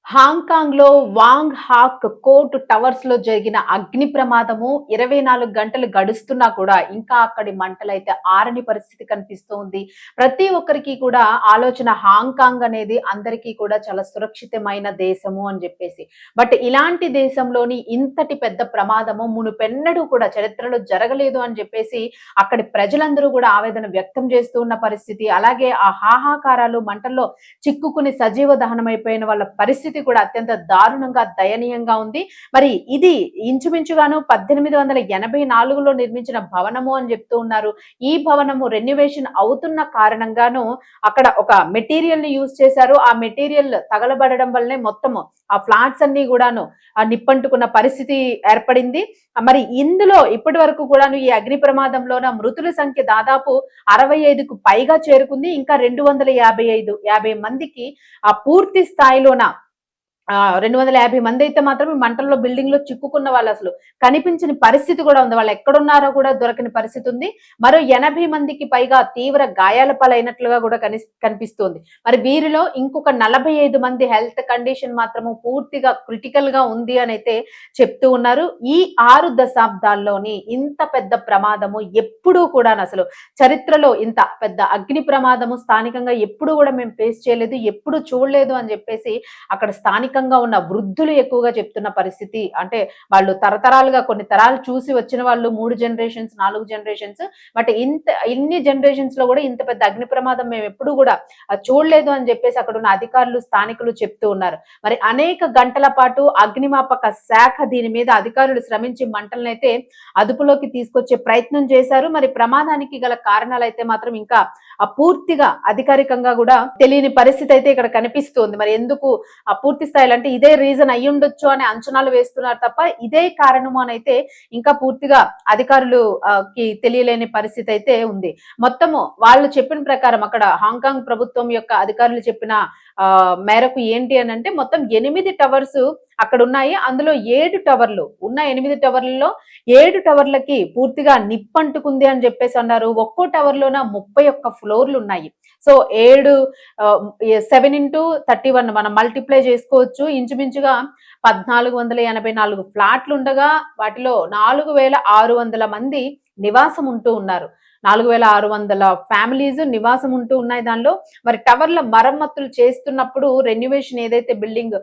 Hong Kong లో వాంగ్ hack court towers లో జరిగిన అగ్ని ప్రమాదము 24 గంటలు గడుస్తున్నా కూడా ఇంకా అక్కడి మంటలైతే ఆరని పరిస్థితి కనిపిస్తోంది. ప్రతి ఒక్కరికి కూడా ఆలోచన హాంకాంగ్ అనేది అందరికీ కూడా చాలా సురక్షితమైన దేశము అని చెప్పేసి. బట్ ఇలాంటి దేశంలోని ఇంతటి పెద్ద ప్రమాదము మునుపెన్నడూ కూడా చరిత్రలో జరగలేదు అని చెప్పేసి అక్కడి ప్రజలందరూ కూడా ఆవేదన వ్యక్తం చేస్తూ ఉన్న పరిస్థితి. అలాగే ఆ హాహాకారాలు మంటల్లో చిక్కుకుని సజీవ దహనమైపోయిన వాళ్ళ పరిస్థితి కూడా అత్యంత దారుణంగా దయనీయంగా ఉంది. మరి ఇది ఇంచుమించుగాను 1884లో నిర్మించిన భవనము అని చెప్తూ ఉన్నారు. ఈ భవనము రెన్యువేషన్ అవుతున్న కారణంగాను అక్కడ ఒక మెటీరియల్ ని యూజ్ చేశారు. ఆ మెటీరియల్ తగలబడడం వల్లనే మొత్తము ఆ ఫ్లాట్స్ అన్ని కూడాను నిప్పంటుకున్న పరిస్థితి ఏర్పడింది. మరి ఇందులో ఇప్పటి వరకు కూడాను ఈ అగ్ని ప్రమాదంలోన మృతుల సంఖ్య దాదాపు 65కు పైగా చేరుకుంది. ఇంకా 255 మందికి ఆ పూర్తి స్థాయిలోన 250 మంది అయితే మాత్రం ఈ మంటల్లో బిల్డింగ్ లో చిక్కుకున్న వాళ్ళు అసలు కనిపించని పరిస్థితి కూడా ఉంది. వాళ్ళు ఎక్కడున్నారో కూడా దొరకని పరిస్థితి ఉంది. మరో 80 మందికి పైగా తీవ్ర గాయాల పాలైనట్లుగా కూడా కనిపిస్తోంది. మరి వీరిలో ఇంకొక 45 మంది హెల్త్ కండిషన్ మాత్రము పూర్తిగా క్రిటికల్ గా ఉంది అని అయితే చెప్తూ ఉన్నారు. ఈ 6 దశాబ్దాల్లోని ఇంత పెద్ద ప్రమాదము ఎప్పుడూ కూడా అసలు చరిత్రలో ఇంత పెద్ద అగ్ని ప్రమాదము స్థానికంగా ఎప్పుడు కూడా మేము ఫేస్ చేయలేదు, ఎప్పుడు చూడలేదు అని చెప్పేసి అక్కడ స్థానికంగా ఉన్న వృద్ధులు ఎక్కువగా చెప్తున్న పరిస్థితి. అంటే వాళ్ళు తరతరాలుగా కొన్ని తరాలు చూసి వచ్చిన వాళ్ళు 3 జనరేషన్స్ 4 జనరేషన్స్. బట్ ఇన్ని జనరేషన్స్ లో కూడా ఇంత పెద్ద అగ్ని ప్రమాదం మేము ఎప్పుడు కూడా చూడలేదు అని చెప్పేసి అక్కడ ఉన్న అధికారులు స్థానికులు చెప్తూ ఉన్నారు. మరి అనేక గంటల పాటు అగ్నిమాపక శాఖ దీని మీద అధికారులు శ్రమించి మంటలనైతే అదుపులోకి తీసుకొచ్చే ప్రయత్నం చేశారు. మరి ప్రమాదానికి గల కారణాలు అయితే మాత్రం ఇంకా పూర్తిగా అధికారికంగా కూడా తెలియని పరిస్థితి అయితే ఇక్కడ కనిపిస్తుంది. మరి ఎందుకు ఆ పూర్తి స్థాయిలో అంటే ఇదే రీజన్ అయి ఉండొచ్చు అనే అంచనాలు వేస్తున్నారు తప్ప ఇదే కారణము అని అయితే ఇంకా పూర్తిగా అధికారులు కి తెలియలేని పరిస్థితి అయితే ఉంది. మొత్తము వాళ్ళు చెప్పిన ప్రకారం అక్కడ హాంకాంగ్ ప్రభుత్వం యొక్క అధికారులు చెప్పిన మేరకు ఏంటి అని అంటే మొత్తం 8 టవర్స్ అక్కడ ఉన్నాయి. అందులో 7 టవర్లు ఉన్న 8 టవర్లలో 7 టవర్లకి పూర్తిగా నిప్పంటుకుంది అని చెప్పేసి అన్నారు. ఒక్కో టవర్ లోన 31 ఫ్లోర్లు ఉన్నాయి. సో 7 ఇంటూ 31 మనం మల్టిప్లై చేసుకోవచ్చు. ఇంచుమించుగా 1484 ఫ్లాట్లు ఉండగా వాటిలో 4600 మంది నివాసం ఉంటూ ఉన్నారు. 4600 ఫ్యామిలీస్ నివాసం ఉంటూ ఉన్నాయి దానిలో. మరి టవర్ల మరమ్మతులు చేస్తున్నప్పుడు రెన్యువేషన్ ఏదైతే బిల్డింగ్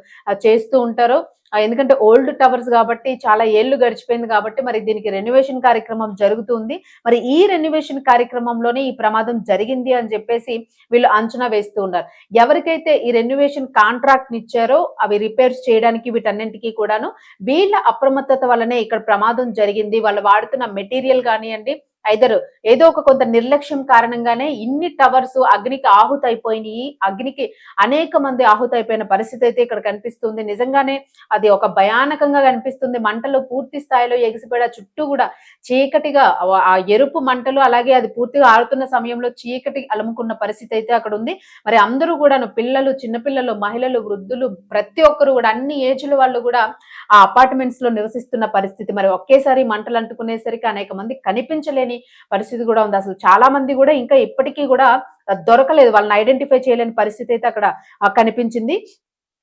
చేస్తూ ఉంటారో ఎందుకంటే ఓల్డ్ టవర్స్ కాబట్టి చాలా ఏళ్లు గడిచిపోయింది కాబట్టి మరి దీనికి రెన్యువేషన్ కార్యక్రమం జరుగుతుంది. మరి ఈ రెన్యువేషన్ కార్యక్రమంలోనే ఈ ప్రమాదం జరిగింది అని చెప్పేసి వీళ్ళు అంచనా వేస్తూ ఉన్నారు. ఎవరికైతే ఈ రెన్యువేషన్ కాంట్రాక్ట్ ఇచ్చారో అవి రిపేర్స్ చేయడానికి వీటన్నింటికి కూడాను వీళ్ళ అప్రమత్తత వల్లనే ఇక్కడ ప్రమాదం జరిగింది. వాళ్ళు వాడుతున్న మెటీరియల్ కానివ్వండి ఐదర్ ఏదో ఒక కొంత నిర్లక్ష్యం కారణంగానే ఇన్ని టవర్స్ అగ్నికి ఆహుతైపోయినాయి. అగ్నికి అనేక మంది ఆహుతైపోయిన పరిస్థితి అయితే ఇక్కడ కనిపిస్తుంది. నిజంగానే అది ఒక భయానకంగా కనిపిస్తుంది. మంటలు పూర్తి స్థాయిలో ఎగిసిపడే చుట్టూ కూడా చీకటిగా ఆ ఎరుపు మంటలు అలాగే అది పూర్తిగా ఆరుతున్న సమయంలో చీకటి అలుముకున్న పరిస్థితి అయితే అక్కడ ఉంది. మరి అందరూ కూడాను పిల్లలు, చిన్నపిల్లలు, మహిళలు, వృద్ధులు ప్రతి ఒక్కరు కూడా అన్ని ఏజ్ల వాళ్ళు కూడా ఆ అపార్ట్మెంట్స్ లో నివసిస్తున్న పరిస్థితి. మరి ఒకేసారి మంటలు అంటుకునేసరికి అనేక మంది కనిపించలేని పరిస్థితి కూడా ఉంది. అసలు చాలా మంది కూడా ఇంకా ఇప్పటికీ కూడా దొరకలేదు. వాళ్ళని ఐడెంటిఫై చేయలేని పరిస్థితి అయితే అక్కడ కనిపించింది.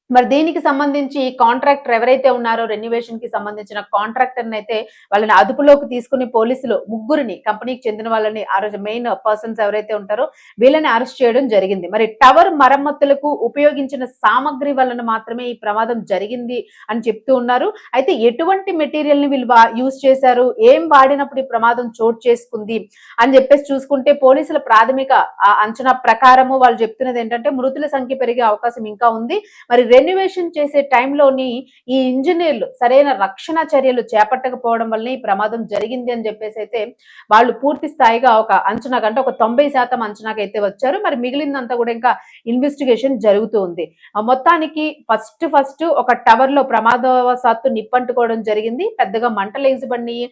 మరి దీనికి సంబంధించి కాంట్రాక్టర్ ఎవరైతే ఉన్నారో రెన్యువేషన్ కి సంబంధించిన కాంట్రాక్టర్ అయితే వాళ్ళని అదుపులోకి తీసుకుని పోలీసులు ముగ్గురిని కంపెనీకి చెందిన వాళ్ళని ఆ రోజు మెయిన్ పర్సన్స్ ఎవరైతే ఉంటారో వీళ్ళని అరెస్ట్ చేయడం జరిగింది. మరి టవర్ మరమ్మతులకు ఉపయోగించిన సామగ్రి వలన మాత్రమే ఈ ప్రమాదం జరిగింది అని చెప్తూ ఉన్నారు. అయితే ఎటువంటి మెటీరియల్ ని వీళ్ళు యూజ్ చేశారు, ఏం వాడినప్పుడు ఈ ప్రమాదం చోటు చేసుకుంది అని చెప్పేసి చూసుకుంటే పోలీసుల ప్రాథమిక అంచనా ప్రకారము వాళ్ళు చెప్తున్నది ఏంటంటే మృతుల సంఖ్య పెరిగే అవకాశం ఇంకా ఉంది. మరి రెన్యువేషన్ చేసే టైంలోని ఈ ఇంజనీర్లు సరైన రక్షణ చర్యలు చేపట్టకపోవడం వల్లనే ఈ ప్రమాదం జరిగింది అని చెప్పేసి అయితే వాళ్ళు పూర్తి స్థాయిగా ఒక అంచనా కంటే ఒక 90% అంచనాకి అయితే వచ్చారు. మరి మిగిలిందంతా కూడా ఇంకా ఇన్వెస్టిగేషన్ జరుగుతూ ఉంది. మొత్తానికి ఫస్ట్ ఒక టవర్ లో ప్రమాదవశాత్తు నిప్పంటుకోవడం జరిగింది. పెద్దగా మంటలు ఎగిసిపడినాయి.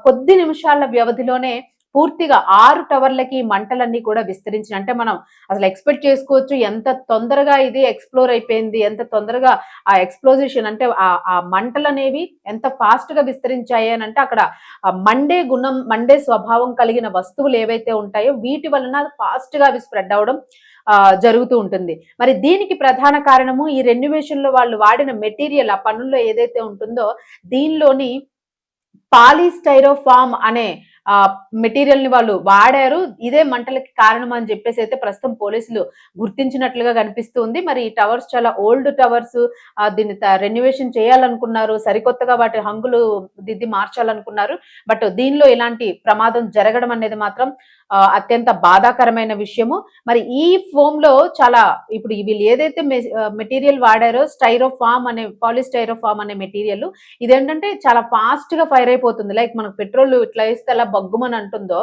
కొద్ది నిమిషాల వ్యవధిలోనే పూర్తిగా 6 టవర్లకి మంటలన్నీ కూడా విస్తరించినాయి. అంటే మనం అసలు ఎక్స్పెక్ట్ చేసుకోవచ్చు ఎంత తొందరగా ఇది ఎక్స్ప్లోర్ అయిపోయింది, ఎంత తొందరగా ఆ ఎక్స్ప్లోజిషన్ అంటే ఆ మంటలు అనేవి ఎంత ఫాస్ట్ గా విస్తరించాయి అని అంటే అక్కడ మండే స్వభావం కలిగిన వస్తువులు ఏవైతే ఉంటాయో వీటి వలన ఫాస్ట్ గా అవి స్ప్రెడ్ అవడం జరుగుతూ ఉంటుంది. మరి దీనికి ప్రధాన కారణము ఈ రెన్యువేషన్ లో వాళ్ళు వాడిన మెటీరియల్, ఆ పనుల్లో ఏదైతే ఉంటుందో దీనిలోని పాలీస్టైరోఫామ్ అనే మెటీరియల్ ని వాళ్ళు వాడారు. ఇదే మంటలకి కారణం అని చెప్పేసి అయితే ప్రస్తుతం పోలీసులు గుర్తించినట్లుగా కనిపిస్తుంది. మరి ఈ టవర్స్ చాలా ఓల్డ్ టవర్స్, దీన్ని రెన్యువేషన్ చేయాలనుకున్నారు, సరికొత్తగా వాటి హంగులు దిద్ది మార్చాలనుకున్నారు. బట్ దీనిలో ఇలాంటి ప్రమాదం జరగడం అనేది మాత్రం అత్యంత బాధాకరమైన విషయము. మరి ఈ ఫోమ్ లో చాలా ఇప్పుడు వీళ్ళు ఏదైతే మెటీరియల్ వాడారో పాలిస్టైరోఫామ్ అనే మెటీరియల్, ఇదేంటంటే చాలా ఫాస్ట్ గా ఫైర్ అయిపోతుంది. లైక్ మనకు పెట్రోల్ ఇట్లా వేస్తే అలా బగ్గుమని అంటుందో,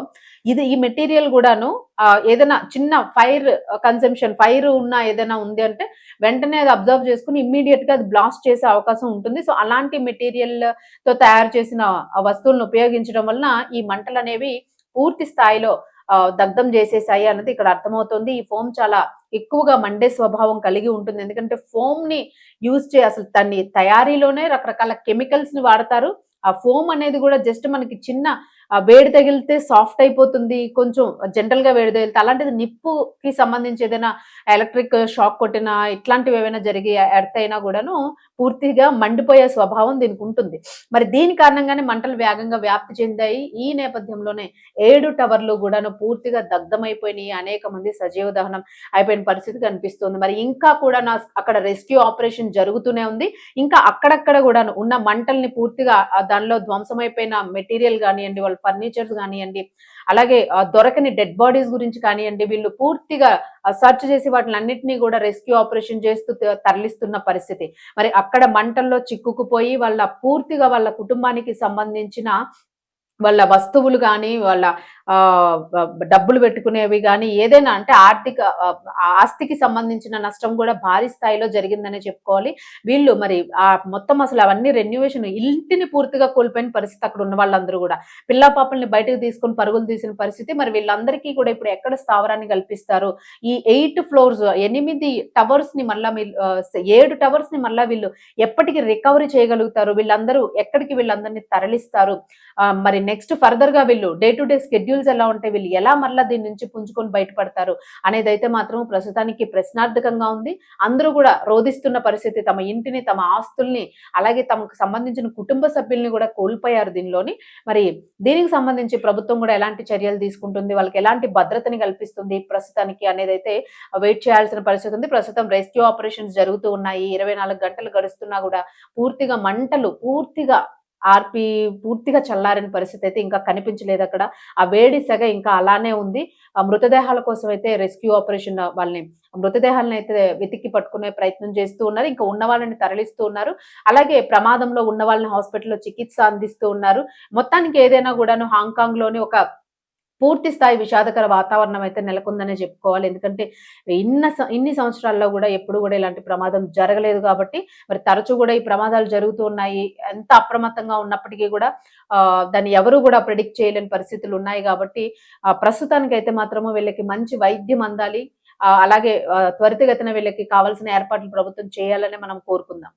ఈ మెటీరియల్ కూడాను ఏదైనా చిన్న ఫైర్ ఉన్న ఏదైనా ఉంది అంటే వెంటనే అది అబ్జర్వ్ చేసుకుని ఇమ్మీడియట్ గా అది బ్లాస్ట్ చేసే అవకాశం ఉంటుంది. సో అలాంటి మెటీరియల్ తో తయారు చేసిన వస్తువులను ఉపయోగించడం వలన ఈ మంటలు అనేవి పూర్తి స్థాయిలో దగ్ధం చేసేసాయి అన్నది ఇక్కడ అర్థమవుతుంది. ఈ ఫోమ్ చాలా ఎక్కువగా మండే స్వభావం కలిగి ఉంటుంది. ఎందుకంటే ఫోమ్ ని అసలు దాన్ని తయారీలోనే రకరకాల కెమికల్స్ ని వాడతారు. ఆ ఫోమ్ అనేది కూడా జస్ట్ మనకి చిన్న వేడి తగిలితే సాఫ్ట్ అయిపోతుంది. కొంచెం జనరల్ గా వేడి తగిలితే, అలాంటిది నిప్పుకి సంబంధించి ఏదైనా ఎలక్ట్రిక్ షాక్ కొట్టినా, ఇట్లాంటివి ఏవైనా జరిగి ఎర్త్ అయినా కూడాను పూర్తిగా మండిపోయే స్వభావం దీనికి ఉంటుంది. మరి దీని కారణంగానే మంటలు వేగంగా వ్యాప్తి చెందాయి. ఈ నేపథ్యంలోనే 7 టవర్లు కూడాను పూర్తిగా దగ్ధమైపోయినాయి. అనేక మంది సజీవ దహనం అయిపోయిన పరిస్థితి కనిపిస్తుంది. మరి ఇంకా కూడా అక్కడ రెస్క్యూ ఆపరేషన్ జరుగుతూనే ఉంది. ఇంకా అక్కడక్కడ కూడా ఉన్న మంటల్ని పూర్తిగా దానిలో ధ్వంసమైపోయిన మెటీరియల్ కానివ్వండి, వాళ్ళ ఫర్నిచర్స్ కానివ్వండి, అలాగే దొరకని డెడ్ బాడీస్ గురించి కానివ్వండి, వీళ్ళు పూర్తిగా సెర్చ్ చేసి వాటిని అన్నింటినీ కూడా రెస్క్యూ ఆపరేషన్ చేస్తూ తరలిస్తున్న పరిస్థితి. మరి అక్కడ మంటల్లో చిక్కుకుపోయి పూర్తిగా వాళ్ళ కుటుంబానికి సంబంధించిన వాళ్ళ వస్తువులు గాని, వాళ్ళ డబ్బులు పెట్టుకునేవి గాని, ఏదైనా అంటే ఆస్తికి సంబంధించిన నష్టం కూడా భారీ స్థాయిలో జరిగిందనే చెప్పుకోవాలి. వీళ్ళు మరి మొత్తం అసలు అవన్నీ రెన్యువేషన్, ఇంటిని పూర్తిగా కోల్పోయిన పరిస్థితి అక్కడ ఉన్న వాళ్ళందరూ కూడా. పిల్లా పాపల్ని బయటకు తీసుకొని పరుగులు తీసిన పరిస్థితి. మరి వీళ్ళందరికీ కూడా ఇప్పుడు ఎక్కడ స్థావరాన్ని కల్పిస్తారు? ఈ 8 ఫ్లోర్స్, 8 టవర్స్ ని మళ్ళా 7 టవర్స్ ని మళ్ళా వీళ్ళు ఎప్పటికి రికవరీ చేయగలుగుతారు? వీళ్ళందరినీ తరలిస్తారు? మరి నెక్స్ట్ ఫర్దర్ గా వీళ్ళు డే టు డే షెడ్యూల్స్ ఎలా ఉంటాయి? వీళ్ళు ఎలా మరలా దీని నుంచి పుంజుకొని బయటపడతారు అనేదైతే మాత్రం ప్రస్తుతానికి ప్రశ్నార్థకంగా ఉంది. అందరూ కూడా రోధిస్తున్న పరిస్థితి. తమ ఇంటిని, తమ ఆస్తుల్ని, అలాగే తమకు సంబంధించిన కుటుంబ సభ్యుల్ని కూడా కోల్పోయారు దీనిలోని. మరి దీనికి సంబంధించి ప్రభుత్వం కూడా ఎలాంటి చర్యలు తీసుకుంటుంది, వాళ్ళకి ఎలాంటి భద్రతని కల్పిస్తుంది ప్రస్తుతానికి అనేదైతే వెయిట్ చేయాల్సిన పరిస్థితి ఉంది. ప్రస్తుతం రెస్క్యూ ఆపరేషన్స్ జరుగుతూ ఉన్నాయి. 24 గంటలు గడుస్తున్నా కూడా పూర్తిగా మంటలు పూర్తిగా చల్లారని పరిస్థితి అయితే ఇంకా కనిపించలేదు అక్కడ. ఆ వేడి సెగ ఇంకా అలానే ఉంది. మృతదేహాల కోసం అయితే రెస్క్యూ ఆపరేషన్ మృతదేహాలను అయితే వెతికి పట్టుకునే ప్రయత్నం చేస్తూ ఉన్నారు. ఇంకా ఉన్న వాళ్ళని తరలిస్తూ ఉన్నారు. అలాగే ప్రమాదంలో ఉన్న వాళ్ళని హాస్పిటల్లో చికిత్స అందిస్తూ ఉన్నారు. మొత్తానికి ఏదైనా కూడాను హాంకాంగ్ లోని ఒక పూర్తి స్థాయి విషాదకర వాతావరణం అయితే నెలకొందనే చెప్పుకోవాలి. ఎందుకంటే ఇన్ని సంవత్సరాల్లో కూడా ఎప్పుడు కూడా ఇలాంటి ప్రమాదం జరగలేదు కాబట్టి, మరి తరచూ కూడా ఈ ప్రమాదాలు జరుగుతూ ఉన్నాయి. ఎంత అప్రమత్తంగా ఉన్నప్పటికీ కూడా దాన్ని ఎవరు కూడా ప్రిడిక్ట్ చేయలేని పరిస్థితులు ఉన్నాయి కాబట్టి ప్రస్తుతానికైతే మాత్రము వీళ్ళకి మంచి వైద్యం అందాలి. అలాగే త్వరితగతిన వీళ్ళకి కావాల్సిన ఏర్పాట్లు ప్రభుత్వం చేయాలని మనం కోరుకుందాం.